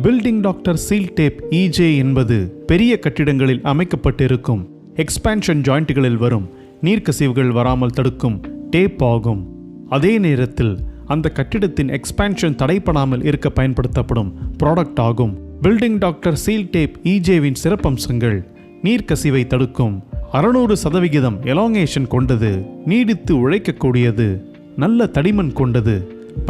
Building doctor seal tape இஜே என்பது பெரிய கட்டிடங்களில் அமைக்கப்பட்டிருக்கும் எக்ஸ்பான்ஷன் ஜாயிண்ட்களில் வரும் நீர்க்கசிவுகள் வராமல் தடுக்கும் டேப் ஆகும். அதே நேரத்தில் அந்த கட்டிடத்தின் எக்ஸ்பான்ஷன் தடைப்படாமல் இருக்க பயன்படுத்தப்படும் ப்ராடக்ட் ஆகும். பில்டிங் டாக்டர் சீல் டேப் இஜேவின் சிறப்பம்சங்கள்: நீர்க்கசிவை தடுக்கும், 600% எலாங்கேஷன் கொண்டது, நீடித்து உழைக்கக்கூடியது, நல்ல தடிமன் கொண்டது,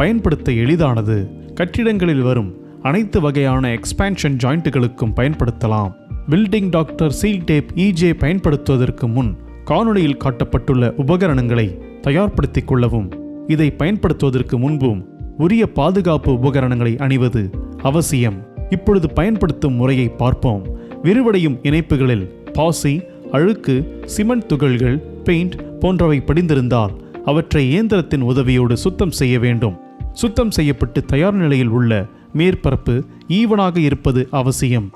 பயன்படுத்த எளிதானது, கட்டிடங்களில் வரும் அனைத்து வகையான எக்ஸ்பான்ஷன் ஜாயிண்ட்டுகளுக்கும் பயன்படுத்தலாம். பில்டிங் டாக்டர் சீல் டேப் இஜே பயன்படுத்துவதற்கு முன் காணொளியில் காட்டப்பட்டுள்ள உபகரணங்களை தயார்படுத்திக் கொள்ளவும். இதை பயன்படுத்துவதற்கு முன்பும் உரிய பாதுகாப்பு உபகரணங்களை அணிவது அவசியம். இப்பொழுது பயன்படுத்தும் முறையை பார்ப்போம். விரிவடையும் இணைப்புகளில் பாசி, அழுக்கு, சிமெண்ட் துகள்கள், பெயிண்ட் போன்றவை படிந்திருந்தால் அவற்றை இயந்திரத்தின் உதவியோடு சுத்தம் செய்ய வேண்டும். சுத்தம் செய்யப்பட்டு தயார் நிலையில் உள்ள மேற்பரப்பு ஈவனாக இருப்பது அவசியம்.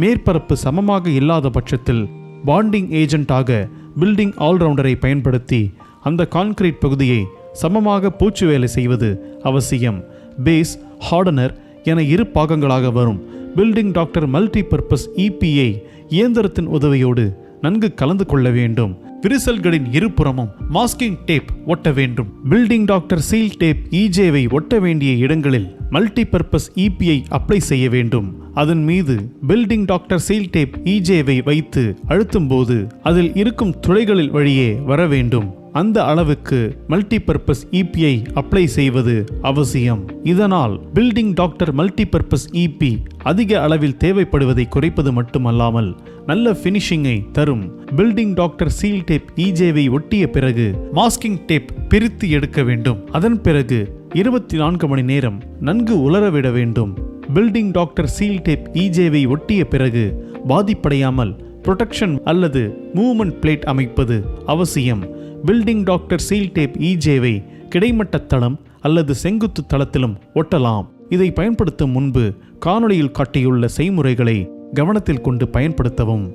மேற்பரப்பு சமமாக இல்லாத பட்சத்தில் பாண்டிங் ஏஜென்ட்டாக பில்டிங் ஆல்ரவுண்டரை பயன்படுத்தி அந்த கான்கிரீட் பகுதியை சமமாக பூச்சு வேலை செய்வது அவசியம். பேஸ், ஹார்டனர் என இரு பாகங்களாக வரும் பில்டிங் டாக்டர் மல்டிபர்பஸ் இபிஐ இயந்திரத்தின் உதவியோடு நன்கு கலந்து கொள்ள வேண்டும். விரிசல்களின் இருபுறமும் மாஸ்கிங் டேப் ஒட்ட வேண்டும். பில்டிங் டாக்டர் சீல் டேப் இஜேவை ஒட்ட வேண்டிய இடங்களில் மல்டிபர்பஸ் இபிஐ அப்ளை செய்ய வேண்டும். அதன் மீது பில்டிங் டாக்டர் சீல் டேப் இஜேவை வைத்து அழுத்தும் போது அதில் இருக்கும் துளைகளில் வழியே வர வேண்டும். அந்த அளவுக்கு மல்டிபர்பஸ் இபிஐ அப்ளை செய்வது அவசியம். இதனால் பில்டிங் டாக்டர் மல்டிபர்பஸ் இபி அதிக அளவில் தேவைப்படுவதை குறைப்பது மட்டுமல்லாமல் நல்ல பினிஷிங்கை தரும். பில்டிங் டாக்டர் சீல் டேப் இஜேவை ஒட்டிய பிறகு மாஸ்கிங் டேப் பிரித்து எடுக்க வேண்டும். அதன் பிறகு 24 மணி நேரம் நன்கு உலரவிட வேண்டும். பில்டிங் டாக்டர் சீல் டேப் இஜேவை ஒட்டிய பிறகு பாதிப்படையாமல் புரொடெக்ஷன் அல்லது மூவ்மெண்ட் பிளேட் அமைப்பது அவசியம். பில்டிங் டாக்டர் சீல் டேப் இஜேவை கிடைமட்ட தளம் அல்லது செங்குத்து தளத்திலும் ஒட்டலாம். இதை பயன்படுத்தும் முன்பு காணொளியில் காட்டியுள்ள செய்முறைகளை கவனத்தில் கொண்டு பயன்படுத்தவும்.